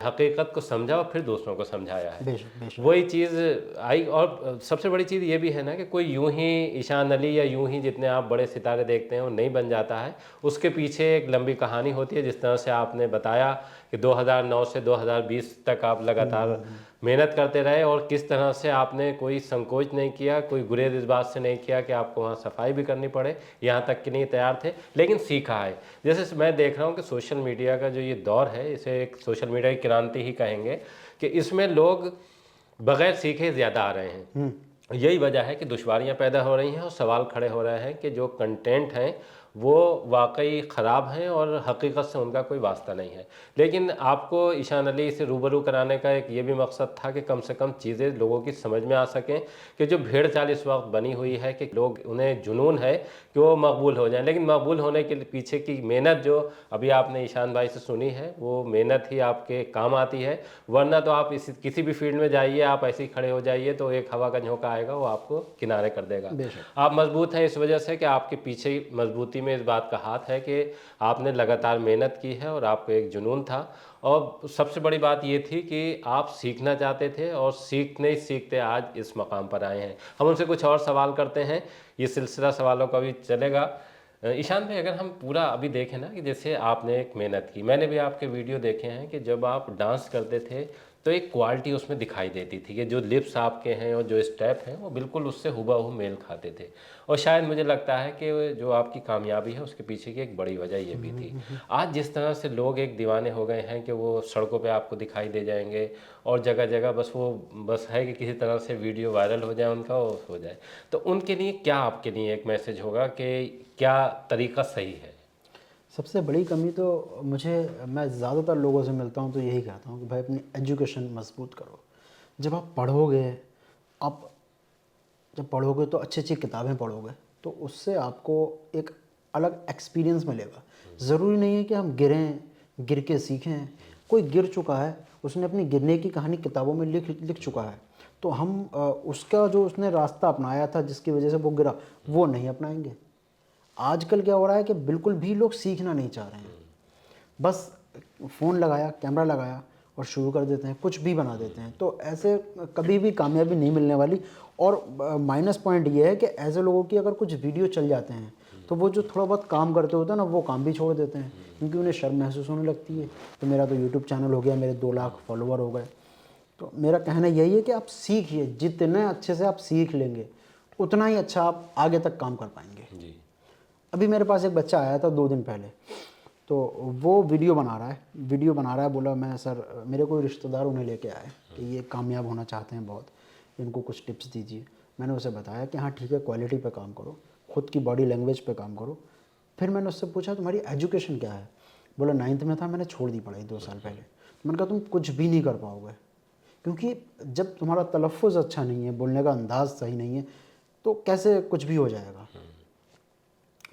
हकीकत को समझा और फिर दूसरों को समझाया है। बेशक। वही चीज़ आई। और सबसे बड़ी चीज़ ये भी है ना कि कोई यूं ही ईशान अली या यूं ही जितने आप बड़े सितारे देखते हैं वो नहीं बन जाता है, उसके पीछे एक लंबी कहानी होती है। जिस तरह से आपने बताया कि 2009 से 2020 तक आप लगातार मेहनत करते रहे और किस तरह से आपने कोई संकोच नहीं किया, कोई गुरेज इस बात से नहीं किया कि आपको वहाँ सफाई भी करनी पड़े, यहाँ तक कि नहीं तैयार थे, लेकिन सीखा है। जैसे मैं देख रहा हूँ कि सोशल मीडिया का जो ये दौर है, इसे एक सोशल मीडिया की क्रांति ही कहेंगे, कि इसमें लोग बगैर सीखे ज़्यादा आ रहे हैं। यही वजह है कि दुश्वारियाँ पैदा हो रही हैं और सवाल खड़े हो रहे हैं कि जो कंटेंट हैं वो वाकई ख़राब हैं और हकीकत से उनका कोई वास्ता नहीं है। लेकिन आपको ईशान अली से रूबरू कराने का एक ये भी मकसद था कि कम से कम चीज़ें लोगों की समझ में आ सकें, कि जो भेड़ चाल इस वक्त बनी हुई है कि लोग, उन्हें जुनून है कि वो मकबूल हो जाएं, लेकिन मकबूल होने के पीछे की मेहनत जो अभी आपने ईशान भाई से सुनी है, वो मेहनत ही आपके काम आती है। वरना तो आप किसी भी फील्ड में जाइए, आप ऐसे ही खड़े हो जाइए तो एक हवा का झोंका आएगा, वो आपको किनारे कर देगा। आप मजबूत हैं इस वजह से कि आपके पीछे मजबूती में इस बात का हाथ है कि आपने लगातार मेहनत की है और आपको एक जुनून था। और सबसे बड़ी बात ये थी कि आप सीखना चाहते थे और सीखते ही सीखते आज इस मकाम पर आए हैं। हम उनसे कुछ और सवाल करते हैं, ये सिलसिला सवालों का भी चलेगा। ईशान भाई, अगर हम पूरा अभी देखें ना, कि जैसे आपने एक मेहनत की, मैंने भी आपके वीडियो देखे हैं कि जब आप डांस करते थे तो एक क्वालिटी उसमें दिखाई देती थी कि जो लिप्स आपके हैं और जो स्टेप हैं वो बिल्कुल उससे हुबहू मेल खाते थे। और शायद मुझे लगता है कि जो आपकी कामयाबी है उसके पीछे की एक बड़ी वजह ये भी थी। आज जिस तरह से लोग एक दीवाने हो गए हैं कि वो सड़कों पे आपको दिखाई दे जाएंगे और जगह जगह बस है कि किसी तरह से वीडियो वायरल हो जाए उनका और हो जाए, तो उनके लिए क्या, आपके लिए एक मैसेज होगा कि क्या तरीका सही है? सबसे बड़ी कमी तो मैं ज़्यादातर लोगों से मिलता हूँ तो यही कहता हूँ कि भाई अपनी एजुकेशन मजबूत करो। जब आप पढ़ोगे, आप जब पढ़ोगे तो अच्छी अच्छी किताबें पढ़ोगे तो उससे आपको एक अलग एक्सपीरियंस मिलेगा। ज़रूरी नहीं है कि हम गिर के सीखें। कोई गिर चुका है, उसने अपनी गिरने की कहानी किताबों में लिख लिख चुका है, तो हम उसका जो उसने रास्ता अपनाया था जिसकी वजह से वो गिरा, वो नहीं अपनाएंगे। आजकल क्या हो रहा है कि बिल्कुल भी लोग सीखना नहीं चाह रहे हैं। बस फ़ोन लगाया, कैमरा लगाया और शुरू कर देते हैं, कुछ भी बना देते हैं। तो ऐसे कभी भी कामयाबी नहीं मिलने वाली। और माइनस पॉइंट ये है कि ऐसे लोगों की अगर कुछ वीडियो चल जाते हैं तो वो जो थोड़ा बहुत काम करते होते हैं ना, वो काम भी छोड़ देते हैं क्योंकि उन्हें शर्म महसूस होने लगती है। तो मेरा तो यूट्यूब चैनल हो गया, मेरे 2 लाख फॉलोवर हो गए। तो मेरा कहना यही है कि आप सीखिए, जितने अच्छे से आप सीख लेंगे उतना ही अच्छा आप आगे तक काम कर पाएंगे। जी। अभी मेरे पास एक बच्चा आया था 2 दिन पहले, तो वो वीडियो बना रहा है। बोला मैं सर, मेरे कोई रिश्तेदार उन्हें लेके आए कि ये कामयाब होना चाहते हैं बहुत, इनको कुछ टिप्स दीजिए। मैंने उसे बताया कि हाँ ठीक है, क्वालिटी पे काम करो, ख़ुद की बॉडी लैंग्वेज पे काम करो। फिर मैंने उससे पूछा तुम्हारी एजुकेशन क्या है? बोला 9th में था, मैंने छोड़ दी पढ़ाई 2 साल पहले। तो मैंने कहा तुम कुछ भी नहीं कर पाओगे, क्योंकि जब तुम्हारा तलफ़ुज़ अच्छा नहीं है, बोलने का अंदाज़ सही नहीं है, तो कैसे कुछ भी हो जाएगा।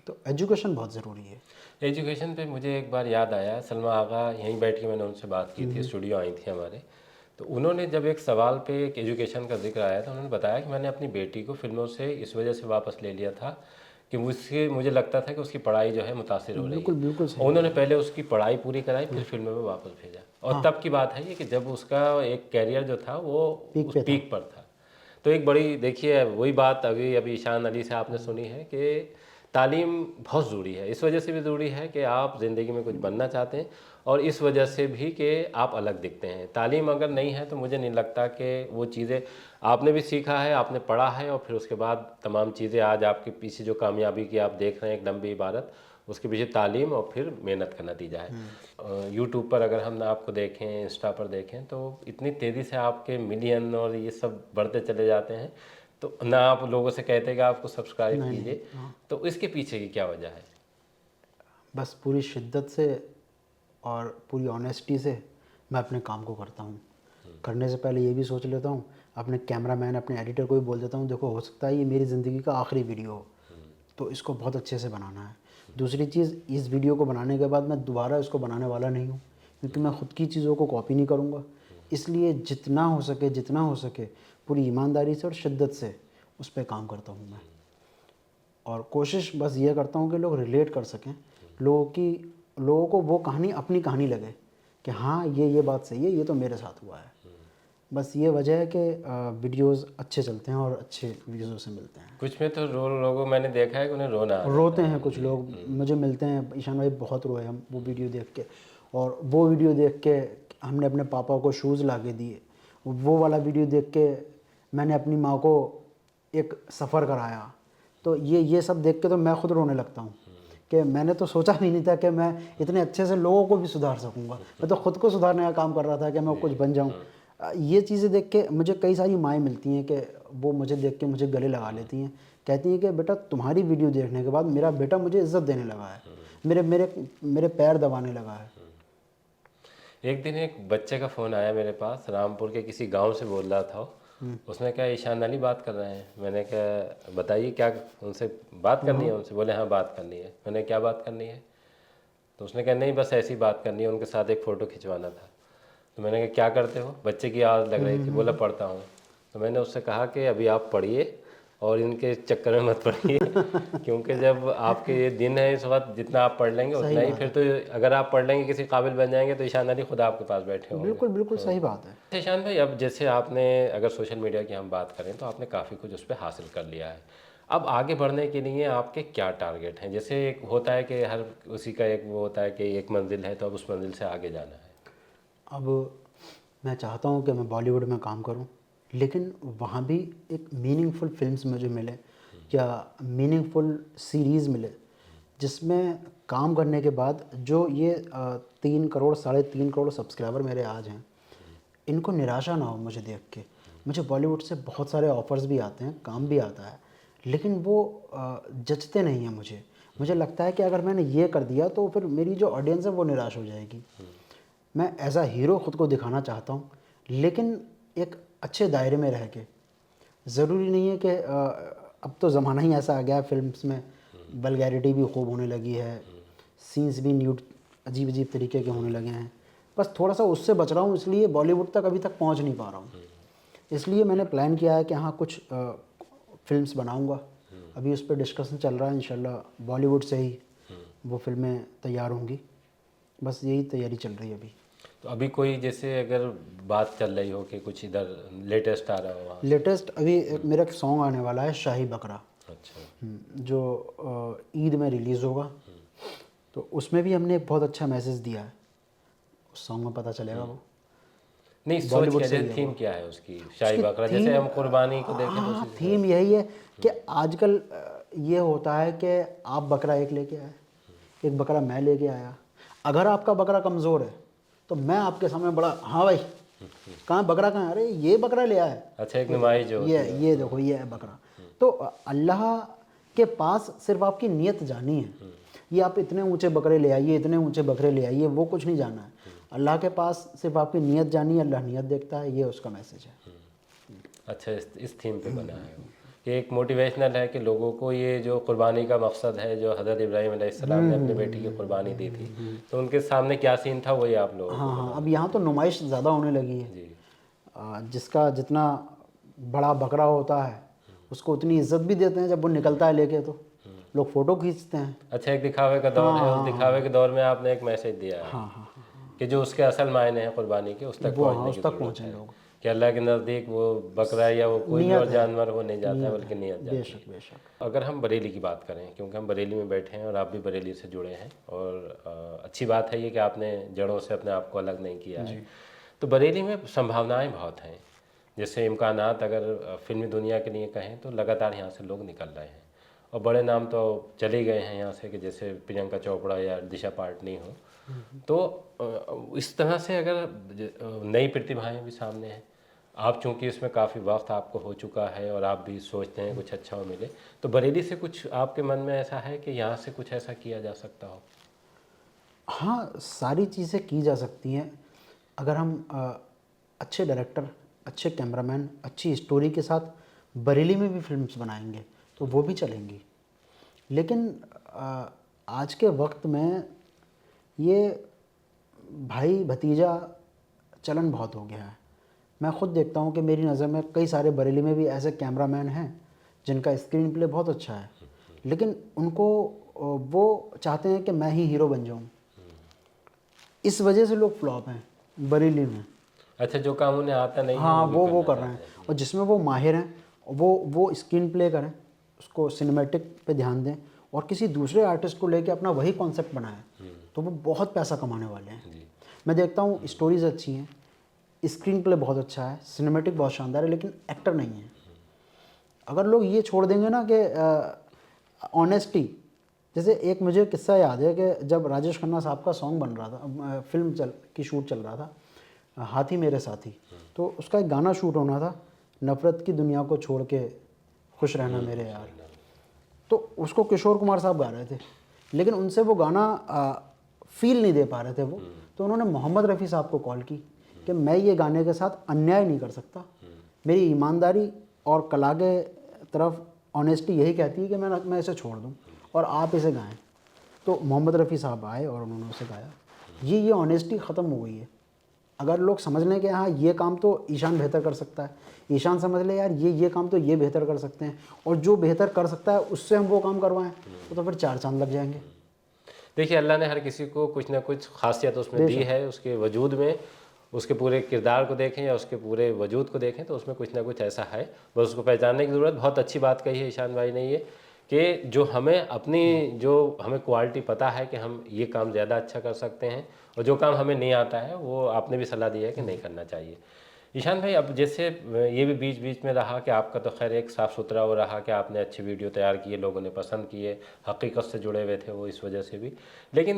तो एजुकेशन बहुत ज़रूरी है। एजुकेशन पे मुझे एक बार याद आया, सलमा आगा यहीं बैठ के मैंने उनसे बात की थी, स्टूडियो आई थी हमारे। तो उन्होंने जब एक सवाल पे एक एजुकेशन का जिक्र आया था, उन्होंने बताया कि मैंने अपनी बेटी को फिल्मों से इस वजह से वापस ले लिया था कि मुझे लगता था कि उसकी पढ़ाई जो है मुतासिर हो रही है। बिल्कुल बिल्कुल और सही। उन्होंने पहले उसकी पढ़ाई पूरी कराई, फिर फिल्मों में वापस भेजा। और तब की बात है ये कि जब उसका एक कैरियर जो था वो उस पीक पर था। तो एक बड़ी, देखिए वही बात अभी ईशान अली से आपने सुनी है कि तालीम बहुत ज़रूरी है। इस वजह से भी ज़रूरी है कि आप ज़िंदगी में कुछ बनना चाहते हैं, और इस वजह से भी कि आप अलग दिखते हैं। तालीम अगर नहीं है तो मुझे नहीं लगता कि वो चीज़ें आपने भी सीखा है, आपने पढ़ा है, और फिर उसके बाद तमाम चीज़ें आज आपके पीछे जो कामयाबी की आप देख रहे हैं एक लंबी इबारत, उसके पीछे तालीम और फिर मेहनत का नतीजा है। यूट्यूब पर अगर हम आपको देखें, इंस्टा पर देखें, तो इतनी तेज़ी से आपके मिलियन और ये सब बढ़ते चले जाते हैं, तो ना आप लोगों से कहते कि आपको सब्सक्राइब कीजिए। तो इसके पीछे की क्या वजह है? बस पूरी शिद्दत से और पूरी ऑनेस्टी से मैं अपने काम को करता हूँ। करने से पहले ये भी सोच लेता हूँ, अपने कैमरामैन, अपने एडिटर को भी बोल देता हूँ, देखो हो सकता है ये मेरी ज़िंदगी का आखिरी वीडियो हो, तो इसको बहुत अच्छे से बनाना है। दूसरी चीज़, इस वीडियो को बनाने के बाद मैं दोबारा इसको बनाने वाला नहीं हूँ, क्योंकि मैं ख़ुद की चीज़ों को कॉपी नहीं करूँगा। इसलिए जितना हो सके पूरी ईमानदारी से और शिद्दत से उस पर काम करता हूँ मैं। और कोशिश बस ये करता हूँ कि लोग रिलेट कर सकें, लोगों को वो कहानी अपनी कहानी लगे कि हाँ ये बात सही है, ये तो मेरे साथ हुआ है। बस ये वजह है कि वीडियोस अच्छे चलते हैं और अच्छे व्यूज़ों से मिलते हैं। कुछ में तो लोगों मैंने देखा है कि उन्हें रोना आ रोते हैं कुछ लोग, मुझे मिलते हैं, ईशान भाई बहुत रोए हम वो वीडियो देख के। और वो वीडियो देख के हमने अपने पापा को शूज़ ला के दिए। वो वाला वीडियो देख के मैंने अपनी माँ को एक सफ़र कराया। तो ये सब देख के तो मैं ख़ुद रोने लगता हूँ कि मैंने तो सोचा भी नहीं था कि मैं इतने अच्छे से लोगों को भी सुधार सकूँगा। मैं तो ख़ुद को सुधारने का काम कर रहा था कि मैं कुछ बन जाऊँ। ये चीज़ें देख के मुझे कई सारी माएँ मिलती हैं कि वो मुझे देख के मुझे गले लगा लेती हैं, कहती हैं कि बेटा तुम्हारी वीडियो देखने के बाद मेरा बेटा मुझे इज़्ज़त देने लगा है, मेरे पैर दबाने लगा है। एक दिन एक बच्चे का फ़ोन आया मेरे पास, रामपुर के किसी गांव से बोल रहा था। उसने कहा ईशान अली बात कर रहे हैं। मैंने कहा बताइए क्या उनसे बात करनी है उनसे? बोले हाँ बात करनी है। मैंने क्या बात करनी है? तो उसने कहा नहीं बस ऐसी बात करनी है, उनके साथ एक फ़ोटो खिंचवाना था। तो मैंने कहा क्या करते हो? बच्चे की आवाज़ लग रही थी। बोला पढ़ता हूँ। तो मैंने उससे कहा कि अभी आप पढ़िए और इनके चक्कर में मत पड़िए क्योंकि जब आपके ये दिन है इस वक्त, जितना आप पढ़ लेंगे उतना ही, फिर तो अगर आप पढ़ लेंगे किसी काबिल बन जाएंगे तो ईशान अली खुद आपके पास बैठे होंगे। बिल्कुल बिल्कुल सही बात है। ईशान भाई, अब जैसे आपने, अगर सोशल मीडिया की हम बात करें तो आपने काफ़ी कुछ उस पर हासिल कर लिया है। अब आगे बढ़ने के लिए आपके क्या टारगेट हैं? जैसे एक होता है कि हर उसी का एक वो होता है कि एक मंजिल है तो अब उस मंजिल से आगे जाना है। अब मैं चाहता हूँ कि मैं बॉलीवुड में काम करूँ, लेकिन वहाँ भी एक मीनिंगफुल फिल्म्स मुझे मिले या मीनिंगफुल सीरीज़ मिले, जिसमें काम करने के बाद जो ये 3 करोड़ 3.5 करोड़ सब्सक्राइबर मेरे आज हैं, इनको निराशा ना हो मुझे देख के। मुझे बॉलीवुड से बहुत सारे ऑफ़र्स भी आते हैं, काम भी आता है, लेकिन वो जचते नहीं हैं मुझे। मुझे लगता है कि अगर मैंने ये कर दिया तो फिर मेरी जो ऑडियंस है वो निराश हो जाएगी। मैं एज़ अ हीरो ख़ुद को दिखाना चाहता हूँ, लेकिन एक अच्छे दायरे में रह के। ज़रूरी नहीं है कि अब तो ज़माना ही ऐसा आ गया है, फिल्म्स में वल्गैरिटी भी खूब होने लगी है, सीन्स भी न्यूड अजीब अजीब तरीके के होने लगे हैं। बस थोड़ा सा उससे बच रहा हूँ, इसलिए बॉलीवुड तक अभी तक पहुँच नहीं पा रहा हूँ। इसलिए मैंने प्लान किया है कि हाँ कुछ फिल्म्स बनाऊँगा। अभी उस पर डिस्कशन चल रहा है, इंशाल्लाह बॉलीवुड से ही वो फिल्में तैयार होंगी। बस यही तैयारी चल रही है अभी। तो अभी कोई जैसे अगर बात चल रही हो कि कुछ इधर लेटेस्ट आ रहा हो वहाँ? लेटेस्ट अभी एक मेरा एक सॉन्ग आने वाला है, शाही बकरा, अच्छा। जो ईद में रिलीज़ होगा। तो उसमें भी हमने एक बहुत अच्छा मैसेज दिया है, उस सॉन्ग में पता चलेगा वो। नहीं, सोच बॉलीवुड क्या से ही जैसे है थीम वो। क्या है उसकी शाही उसकी बकरा, जैसे थीम हम कुर्बानी को देखें तो हाँ, उसी से। थीम यही है कि आजकल ये होता है कि आप बकरा एक लेके आए, एक बकरा मैं लेके आया। अगर आपका बकरा कमज़ोर है तो मैं आपके सामने बड़ा, हाँ भाई कहाँ बकरा, कहाँ, अरे ये बकरा ले आया है, अच्छा, एक नुमाइश जो होती है। ये देखो ये है बकरा। तो अल्लाह के पास सिर्फ आपकी नीयत जानी है। ये आप इतने ऊंचे बकरे ले आइए, इतने ऊंचे बकरे ले आइए, वो कुछ नहीं जाना है। अल्लाह के पास सिर्फ आपकी नीयत जानी है, अल्लाह नीयत देखता है, ये उसका मैसेज है। अच्छा, इस थीम पे बना है वो, कि एक मोटिवेशनल है कि लोगों को ये जो कुर्बानी का मकसद है, जो हज़रत इब्राहीम अलैहिस्सलाम ने अपनी बेटी की कुर्बानी दी थी, तो उनके सामने क्या सीन था वही आप लोगों को हाँ हाँ, बताना। अब यहाँ तो नुमाइश ज़्यादा होने लगी है। जी। जिसका जितना बड़ा बकरा होता है उसको उतनी इज्जत भी देते हैं, जब वो निकलता है लेके तो लोग फ़ोटो खींचते हैं। अच्छा, एक दिखावे का दौर है, उस दिखावे के दौर में आपने एक मैसेज दिया है हाँ हाँ, कि जो उसके असल मायने हैं कुर्बानी के, उस तक वो हाँ पहुंचने उस की तक ज़रूरत पहुँचे है। लोग। कि अल्लाह के नज़दीक वो बकरा या वो कोई भी नियत और है, जानवर वो नहीं जाता है, नियत बल्कि है, नियत जाती है। बेशक बेशक। अगर हम बरेली की बात करें, क्योंकि हम बरेली में बैठे हैं और आप भी बरेली से जुड़े हैं, और अच्छी बात है ये कि आपने जड़ों से अपने आप को अलग नहीं किया है। तो बरेली में संभावनाएं बहुत हैं, जैसे इम्कानात अगर फिल्मी दुनिया के लिए कहें तो लगातार यहाँ से लोग निकल रहे हैं, और बड़े नाम तो चले गए हैं यहाँ से, कि जैसे प्रियंका चोपड़ा या दिशा पाटनी हो। तो इस तरह से अगर नई प्रतिभाएं भी सामने हैं, आप चूंकि इसमें काफ़ी वक्त आपको हो चुका है और आप भी सोचते हैं कुछ अच्छा हो मिले, तो बरेली से कुछ आपके मन में ऐसा है कि यहाँ से कुछ ऐसा किया जा सकता हो? हाँ, सारी चीज़ें की जा सकती हैं अगर हम अच्छे डायरेक्टर, अच्छे कैमरामैन, अच्छी स्टोरी के साथ बरेली में भी फिल्म्स बनाएंगे तो वो भी चलेंगी। लेकिन आज के वक्त में ये भाई भतीजा चलन बहुत हो गया है। मैं ख़ुद देखता हूँ कि मेरी नज़र में कई सारे बरेली में भी ऐसे कैमरामैन हैं जिनका स्क्रीन प्ले बहुत अच्छा है, लेकिन उनको वो चाहते हैं कि मैं ही हीरो बन जाऊँ। इस वजह से लोग फ्लॉप हैं बरेली में। अच्छा, जो काम उन्हें आता नहीं है हाँ, भी वो करना कर रहे चाहते हैं, और जिसमें वो माहिर हैं वो स्क्रीन प्ले करें, उसको सिनेमैटिक पे ध्यान दें और किसी दूसरे आर्टिस्ट को लेके अपना वही कॉन्सेप्ट बनाएं, तो वो बहुत पैसा कमाने वाले हैं। मैं देखता हूँ स्टोरीज़ अच्छी हैं, स्क्रीन प्ले बहुत अच्छा है, सिनेमैटिक बहुत शानदार है, लेकिन एक्टर नहीं है। अगर लोग ये छोड़ देंगे ना कि ऑनेस्टी, जैसे एक मुझे किस्सा याद है कि जब राजेश खन्ना साहब का सॉन्ग बन रहा था, फिल्म की शूट चल रहा था, हाथी मेरे साथी, तो उसका एक गाना शूट होना था, नफ़रत की दुनिया को छोड़ के खुश रहना मेरे यार। तो उसको किशोर कुमार साहब गा रहे थे, लेकिन उनसे वो गाना फील नहीं दे पा रहे थे वो। तो उन्होंने मोहम्मद रफ़ी साहब को कॉल की कि मैं ये गाने के साथ अन्याय नहीं कर सकता, मेरी ईमानदारी और कला के तरफ ऑनेस्टी यही कहती है कि मैं इसे छोड़ दूँ और आप इसे गाएं। तो मोहम्मद रफ़ी साहब आए और उन्होंने उसे गाया। ये ऑनेस्टी ख़त्म हो गई है। अगर लोग समझ लें कि हाँ ये काम तो ईशान बेहतर कर सकता है, ईशान समझ ले यार ये काम तो ये बेहतर कर सकते हैं, और जो बेहतर कर सकता है उससे हम वो काम करवाएं, तो फिर 4 चांद लग जाएंगे। देखिए, अल्लाह ने हर किसी को कुछ ना कुछ खासियत उसमें दी है, उसके वजूद में, उसके पूरे किरदार को देखें या उसके पूरे वजूद को देखें तो उसमें कुछ ना कुछ ऐसा है, बस उसको पहचानने की ज़रूरत। बहुत अच्छी बात कही है ईशान भाई ने ये, कि जो हमें क्वालिटी पता है कि हम ये काम ज़्यादा अच्छा कर सकते हैं, और जो काम हमें नहीं आता है वो आपने भी सलाह दी है कि नहीं करना चाहिए। ईशान भाई, अब जैसे ये भी बीच बीच में रहा कि आपका तो खैर एक साफ़ सुथरा वो रहा कि आपने अच्छी वीडियो तैयार किए, लोगों ने पसंद किए, हकीकत से जुड़े हुए थे वो इस वजह से भी। लेकिन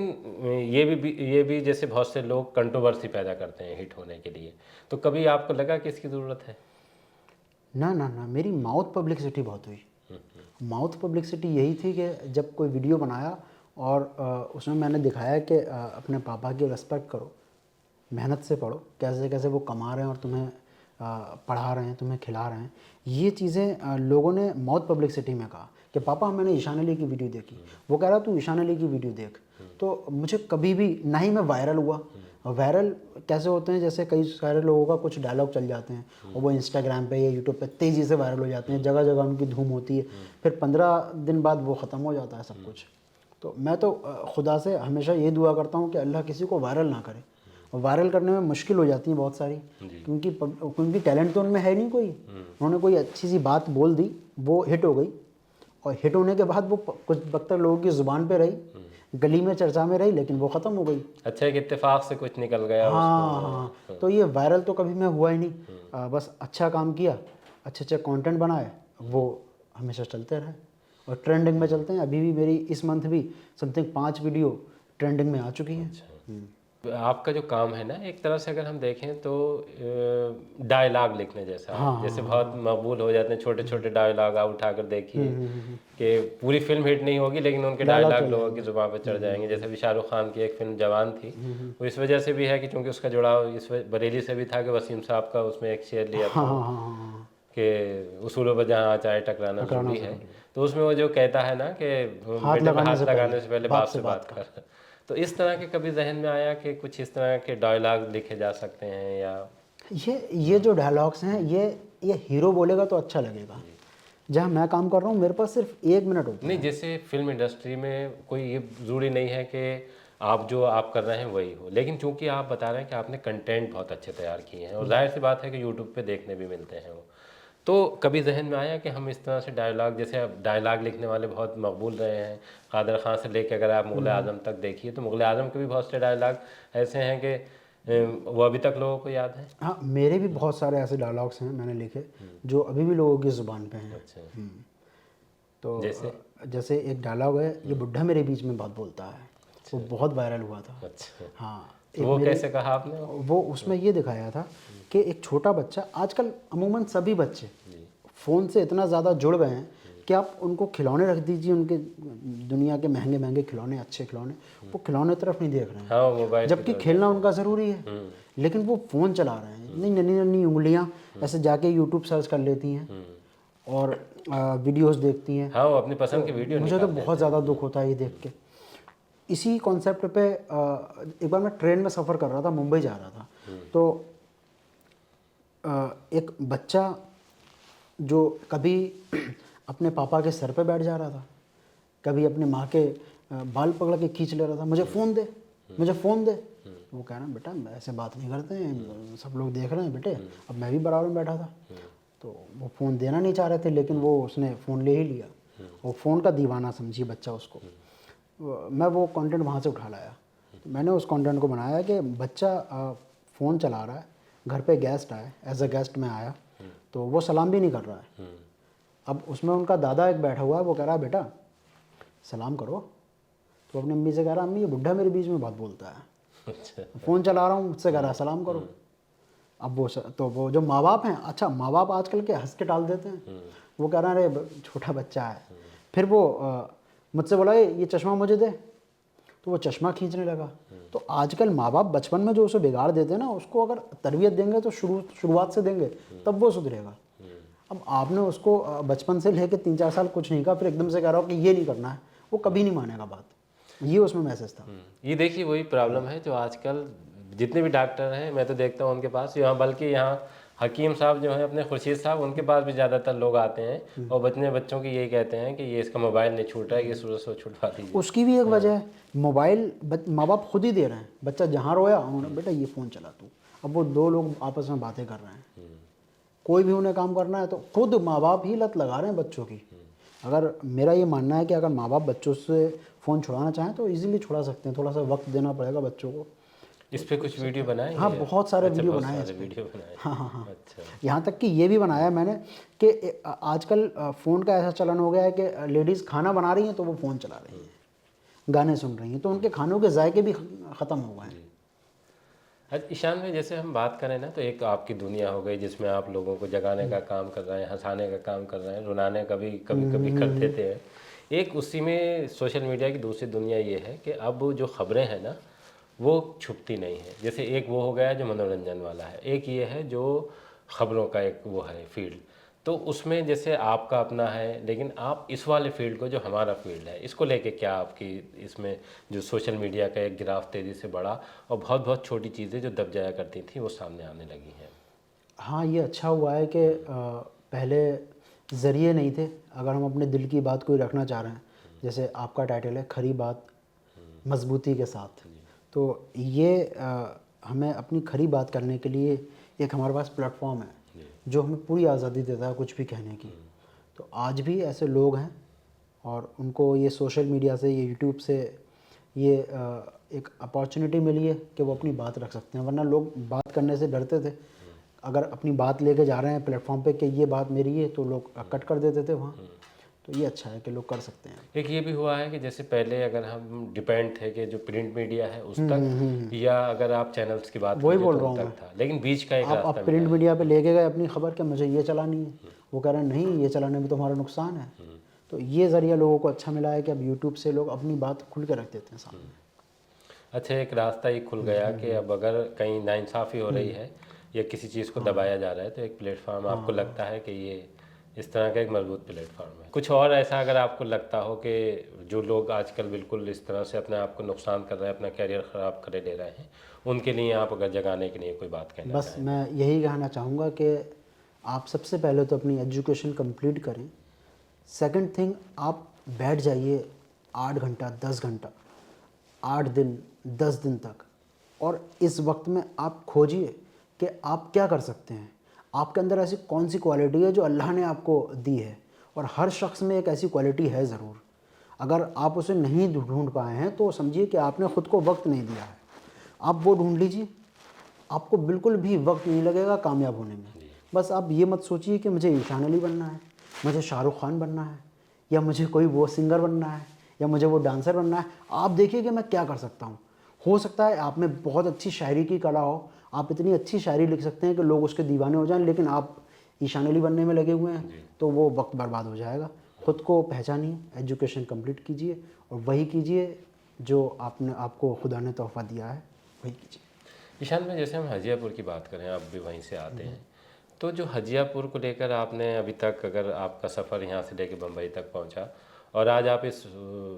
ये भी जैसे बहुत से लोग कंट्रोवर्सी पैदा करते हैं हिट होने के लिए, तो कभी आपको लगा कि इसकी ज़रूरत है? ना ना ना, मेरी माउथ पब्लिसिटी बहुत हुई। माउथ पब्लिसिटी यही थी कि जब कोई वीडियो बनाया और उसमें मैंने दिखाया कि अपने पापा की रिस्पेक्ट करो, मेहनत से पढ़ो, कैसे कैसे वो कमा रहे हैं और तुम्हें पढ़ा रहे हैं, तुम्हें खिला रहे हैं। ये चीज़ें लोगों ने माउथ पब्लिसिटी में कहा कि पापा मैंने ईशान अली की वीडियो देखी, वो कह रहा तू ईशान अली की वीडियो देख। तो मुझे कभी भी, ना ही मैं वायरल हुआ। वायरल कैसे होते हैं, जैसे कई सारे लोगों का कुछ डायलॉग चल जाते हैं और वो इंस्टाग्राम पे या यूट्यूब पे तेज़ी से वायरल हो जाते हैं, जगह जगह उनकी धूम होती है, फिर 15 दिन बाद वो ख़त्म हो जाता है सब कुछ। तो मैं तो खुदा से हमेशा ये दुआ करता हूँ कि अल्लाह किसी को वायरल ना करे। और वायरल करने में मुश्किल हो जाती है बहुत सारी, क्योंकि टैलेंट तो उनमें है नहीं कोई। उन्होंने कोई अच्छी सी बात बोल दी, वो हिट हो गई, और हिट होने के बाद वो कुछ वक्त तक लोगों की ज़ुबान पे रही, गली में चर्चा में रही, लेकिन वो ख़त्म हो गई। अच्छा, एक इत्तेफाक से कुछ निकल गया हाँ उसको। हाँ, तो ये वायरल तो कभी मैं हुआ ही नहीं। बस अच्छा काम किया, अच्छे अच्छे कंटेंट बनाए, वो हमेशा चलते रहे और ट्रेंडिंग में चलते हैं। अभी भी मेरी इस मंथ भी समथिंग 5 वीडियो ट्रेंडिंग में आ चुकी हैं। आपका जो काम है ना, एक तरह से अगर हम देखें तो डायलॉग लिखने जैसा है। जैसे बहुत मकबूल हो जाते हैं छोटे छोटे डायलॉग, आप उठाकर देखिए कि पूरी फिल्म हिट नहीं होगी लेकिन उनके डायलॉग लोगों की जुबान पर चढ़ जाएंगे। जैसे अभी शाहरुख खान की एक फिल्म जवान थी, वो इस वजह से भी है कि चूंकि उसका जुड़ाव बरेली से भी था कि वसीम साहब का उसमें एक शेर लिया था कि उसूलों पर जहाँ चाहे टकराना जरूरी है। तो उसमें वो जो कहता है ना कि बेटे पे हाथ लगाने से पहले बाप से बात कर। तो इस तरह के कभी जहन में आया कि कुछ इस तरह के डायलॉग लिखे जा सकते हैं? या ये जो डायलॉग्स हैं, ये हीरो बोलेगा तो अच्छा लगेगा। जहाँ मैं काम कर रहा हूँ मेरे पास सिर्फ 1 मिनट होता है। नहीं, जैसे फिल्म इंडस्ट्री में कोई ये ज़रूरी नहीं है कि आप कर रहे हैं वही हो, लेकिन चूंकि आप बता रहे हैं कि आपने कंटेंट बहुत अच्छे तैयार किए हैं और जाहिर सी बात है कि यूट्यूब पे देखने भी मिलते हैं वो, तो कभी जहन में आया कि हम इस तरह से डायलॉग, जैसे अब डायलॉग लिखने वाले बहुत मकबूल रहे हैं, कादर खान से लेकर अगर आप मुग़ल आज़म तक देखिए तो मुग़ल आज़म के भी बहुत से डायलॉग ऐसे हैं कि वो अभी तक लोगों को याद है। हाँ, मेरे भी बहुत सारे ऐसे डायलॉग्स हैं मैंने लिखे जो अभी भी लोगों की ज़ुबान पे हैं। अच्छा, तो जैसे एक डायलॉग है, ये बुढ़ा मेरे बीच में बहुत बोलता है, वो बहुत वायरल हुआ था। अच्छा, हाँ, तो वो कैसे कहा आपने? वो उसमें ये दिखाया था कि एक छोटा बच्चा, आजकल अमूमन सभी बच्चे फ़ोन से इतना ज़्यादा जुड़ गए हैं कि आप उनको खिलौने रख दीजिए, उनके दुनिया के महंगे महंगे खिलौने, अच्छे खिलौने, वो खिलौने तरफ नहीं देख रहे हैं। हाँ, मोबाइल जबकि खेलना उनका ज़रूरी है, लेकिन वो फ़ोन चला रहे हैं। इतनी नन्ही नन्ही उंगलियां ऐसे जाके यूट्यूब सर्च कर लेती हैं और वीडियोस देखती हैं। हाँ, वो अपनी पसंद की वीडियो मुझे तो बहुत ज़्यादा दुख होता है ये देख के। इसी कॉन्सेप्ट पे एक बार मैं ट्रेन में सफ़र कर रहा था, मुंबई जा रहा था, तो एक बच्चा जो कभी अपने पापा के सर पे बैठ जा रहा था, कभी अपने माँ के बाल पकड़ के खींच ले रहा था, मुझे फ़ोन दे, मुझे फ़ोन दे। वो कह रहा बेटा ऐसे बात नहीं करते हैं, सब लोग देख रहे हैं बेटे। अब मैं भी बराबर में बैठा था, तो वो फ़ोन देना नहीं चाह रहे थे, लेकिन वो उसने फ़ोन ले ही लिया। वो फ़ोन का दीवाना समझिए बच्चा उसको। मैं वो कंटेंट वहाँ से उठा लाया, तो मैंने उस कंटेंट को बनाया कि बच्चा फ़ोन चला रहा है, घर पे गेस्ट आए, एज अ गेस्ट मैं आया, तो वो सलाम भी नहीं कर रहा है। अब उसमें उनका दादा एक बैठा हुआ है, वो कह रहा है बेटा सलाम करो। तो अपनी अम्मी से कह रहा अम्मी ये बुढ़ा मेरे बीच में बहुत बोलता है, फ़ोन चला रहा हूँ, मुझसे कह रहा है सलाम करो। अब वो जो माँ बाप हैं, अच्छा माँ बाप आजकल के हंस के टाल देते हैं। वो कह रहा है अरे छोटा बच्चा है। फिर वो मुझसे बोला ये चश्मा मुझे दे, तो वो चश्मा खींचने लगा। तो आजकल माँ बाप बचपन में जो उसे बिगाड़ देते हैं ना, उसको अगर तरबियत देंगे तो शुरुआत से देंगे तब वो सुधरेगा। अब आपने उसको बचपन से लेके 3-4 साल कुछ नहीं कहा, फिर एकदम से कह रहा हो कि ये नहीं करना है, वो कभी नहीं मानेगा बात। ये उसमें मैसेज था। ये देखिए वही प्रॉब्लम है जो आजकल जितने भी डॉक्टर हैं मैं तो देखता हूँ उनके पास, यहाँ बल्कि यहाँ हकीम साहब जो हैं अपने खुर्शीद साहब, उनके पास भी ज़्यादातर लोग आते हैं और बच्चों की यही कहते हैं कि ये इसका मोबाइल नहीं छूट रहा है, ये सूरज से छुटवा दीजिए। उसकी भी एक वजह है, मोबाइल माँ बाप खुद ही दे रहे हैं। बच्चा जहाँ रोया उन्होंने बेटा ये फ़ोन चला तू, अब वो 2 लोग आपस में बातें कर रहे हैं। कोई भी उन्हें काम करना है तो खुद माँ बाप ही लत लगा रहे हैं बच्चों की। अगर मेरा ये मानना है कि अगर माँ बाप बच्चों से फ़ोन छुड़ाना चाहें तो इजीली छुड़ा सकते हैं, थोड़ा सा वक्त देना पड़ेगा बच्चों को। इस पे कुछ वीडियो बनाए हाँ, हैं? बहुत सारे अच्छा, वीडियो बहुत बनाए हैं इस सारे पे। वीडियो बनाए। हाँ, हाँ, हाँ। अच्छा। यहाँ तक कि ये भी बनाया है मैंने कि आजकल फ़ोन का ऐसा चलन हो गया है कि लेडीज़ खाना बना रही हैं तो वो फ़ोन चला रही हैं, गाने सुन रही हैं, तो उनके खानों के जायके भी ख़त्म हो गए हैं। अच्छा ईशान भाई, जैसे हम बात करें ना तो एक आपकी दुनिया हो गई जिसमें आप लोगों को जगाने का काम कर रहे हैं, हंसाने का काम कर रहे हैं, रुलाने का भी कभी कभी कर देते हैं। एक उसी में सोशल मीडिया की दूसरी दुनिया ये है कि अब जो खबरें हैं ना वो छुपती नहीं है। जैसे एक वो हो गया जो मनोरंजन वाला है, एक ये है जो खबरों का एक वो है फील्ड। तो उसमें जैसे आपका अपना है, लेकिन आप इस वाले फील्ड को, जो हमारा फील्ड है, इसको लेके क्या आपकी इसमें जो सोशल मीडिया का एक गिराफ तेज़ी से बढ़ा और बहुत बहुत छोटी चीज़ें जो दब जाया करती थी वो सामने आने लगी हैं? हाँ, ये अच्छा हुआ है कि पहले ज़रिए नहीं थे। अगर हम अपने दिल की बात कोई रखना चाह रहे हैं, जैसे आपका टाइटल है खरी बात मजबूती के साथ, तो ये हमें अपनी खरी बात करने के लिए एक हमारे पास प्लेटफॉर्म है जो हमें पूरी आज़ादी देता है कुछ भी कहने की। तो आज भी ऐसे लोग हैं और उनको ये सोशल मीडिया से, ये यूट्यूब से ये एक अपॉर्चुनिटी मिली है कि वो अपनी बात रख सकते हैं, वरना लोग बात करने से डरते थे। अगर अपनी बात लेके जा रहे हैं प्लेटफॉर्म पे कि ये बात मेरी है तो लोग कट कर देते थे वहाँ। तो ये अच्छा है कि लोग कर सकते हैं। एक ये भी हुआ है कि जैसे पहले अगर हम डिपेंड थे कि जो प्रिंट मीडिया है उस तक, या अगर आप चैनल्स की बात वही कीजिए बोल तो रहा उन हूँ तक था, लेकिन बीच का एक आप रास्ता मिला प्रिंट है। मीडिया पे लेके गए अपनी खबर कि मुझे ये चलानी है, वो कह रहे हैं नहीं ये चलाने में तो हमारा नुकसान है। तो ये ज़रिया लोगों को अच्छा मिला है कि अब यूट्यूब से लोग अपनी बात खुल के रख देते हैं सामने। अच्छा, एक रास्ता ही खुल गया कि अब अगर कहीं नाइंसाफ़ी हो रही है या किसी चीज़ को दबाया जा रहा है तो एक प्लेटफॉर्म आपको लगता है कि ये इस तरह का एक मजबूत प्लेटफॉर्म है। कुछ और ऐसा अगर आपको लगता हो कि जो लोग आजकल बिल्कुल इस तरह से अपने आप को नुकसान कर रहे हैं, अपना कैरियर ख़राब करे ले रहे हैं, उनके लिए आप अगर जगाने के लिए कोई बात कहना बस चाहें? मैं यही कहना चाहूँगा कि आप सबसे पहले तो अपनी एजुकेशन कंप्लीट करें। सेकंड थिंग, आप बैठ जाइए 8 घंटा 10 घंटा 8 दिन 10 दिन तक, और इस वक्त में आप खोजिए कि आप क्या कर सकते हैं। आपके अंदर ऐसी कौन सी क्वालिटी है जो अल्लाह ने आपको दी है, और हर शख्स में एक ऐसी क्वालिटी है ज़रूर। अगर आप उसे नहीं ढूंढ पाए हैं तो समझिए कि आपने ख़ुद को वक्त नहीं दिया है। आप वो ढूंढ लीजिए, आपको बिल्कुल भी वक्त नहीं लगेगा कामयाब होने में। बस आप ये मत सोचिए कि मुझे ईशान अली बनना है, मुझे शाहरुख खान बनना है, या मुझे कोई वो सिंगर बनना है, या मुझे वो डांसर बनना है। आप देखिए कि मैं क्या कर सकता हूँ। हो सकता है आप में बहुत अच्छी शायरी की कला हो, आप इतनी अच्छी शायरी लिख सकते हैं कि लोग उसके दीवाने हो जाएं, लेकिन आप ईशान अली बनने में लगे हुए हैं तो वो वक्त बर्बाद हो जाएगा। ख़ुद को पहचानिए, एजुकेशन कंप्लीट कीजिए और वही कीजिए जो आपको खुदा ने तोहफ़ा दिया है, वही कीजिए। ईशान में जैसे हम हजियापुर की बात करें, आप भी वहीं से आते हैं, तो जो हजियापुर को लेकर आपने अभी तक, अगर आपका सफ़र यहाँ से लेकर बम्बई तक पहुँचा और आज आप इस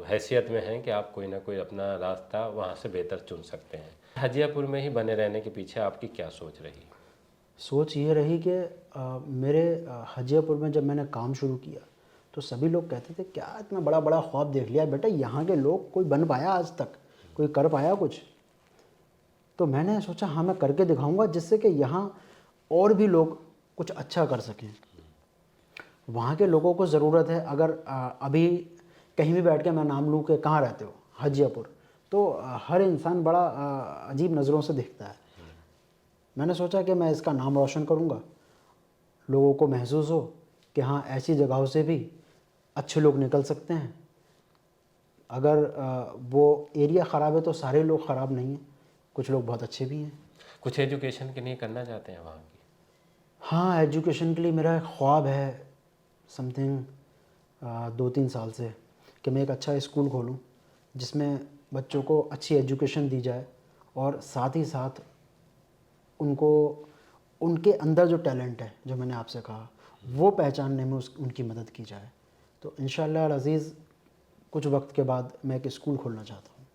हैसियत में हैं कि आप कोई ना कोई अपना रास्ता वहाँ से बेहतर चुन सकते हैं, हजियापुर में ही बने रहने के पीछे आपकी क्या सोच रही? सोच ये रही कि मेरे हजियापुर में जब मैंने काम शुरू किया तो सभी लोग कहते थे क्या इतना बड़ा बड़ा ख्वाब देख लिया बेटा, यहाँ के लोग कोई बन पाया आज तक, कोई कर पाया कुछ? तो मैंने सोचा हाँ मैं करके दिखाऊंगा जिससे कि यहाँ और भी लोग कुछ अच्छा कर सकें। वहाँ के लोगों को ज़रूरत है, अगर अभी कहीं भी बैठ के मैं नाम लूँ कि कहाँ रहते हो, हजियापुर, तो हर इंसान बड़ा अजीब नज़रों से देखता है। मैंने सोचा कि मैं इसका नाम रोशन करूँगा, लोगों को महसूस हो कि हाँ ऐसी जगहों से भी अच्छे लोग निकल सकते हैं। अगर वो एरिया ख़राब है तो सारे लोग ख़राब नहीं हैं, कुछ लोग बहुत अच्छे भी हैं। कुछ एजुकेशन के लिए करना चाहते हैं वहाँ की? हाँ, एजुकेशन के लिए मेरा एक ख्वाब है समथिंग 2-3 साल से कि मैं एक अच्छा स्कूल खोलूँ जिसमें बच्चों को अच्छी एजुकेशन दी जाए और साथ ही साथ उनको उनके अंदर जो टैलेंट है, जो मैंने आपसे कहा, वो पहचानने में उनकी मदद की जाए। तो इंशाअल्लाह अज़ीज़ कुछ वक्त के बाद मैं एक स्कूल खोलना चाहता हूँ।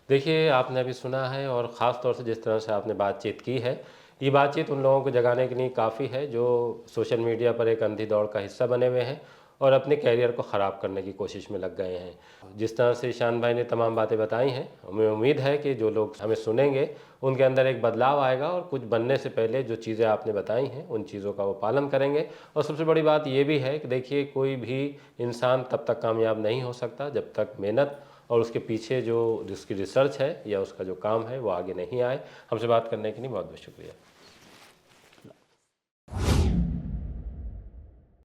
देखिए, आपने अभी सुना है और ख़ास तौर से जिस तरह से आपने बातचीत की है, ये बातचीत उन लोगों को जगाने के लिए काफ़ी है जो सोशल मीडिया पर एक अंधी दौड़ का हिस्सा बने हुए हैं और अपने कैरियर को ख़राब करने की कोशिश में लग गए हैं। जिस तरह से ईशान भाई ने तमाम बातें बताई हैं, हमें उम्मीद है कि जो लोग हमें सुनेंगे उनके अंदर एक बदलाव आएगा और कुछ बनने से पहले जो चीज़ें आपने बताई हैं उन चीज़ों का वो पालन करेंगे। और सबसे बड़ी बात ये भी है कि देखिए, कोई भी इंसान तब तक कामयाब नहीं हो सकता जब तक मेहनत और उसके पीछे जो जिसकी रिसर्च है या उसका जो काम है वो आगे नहीं आए। हमसे बात करने के लिए बहुत बहुत शुक्रिया।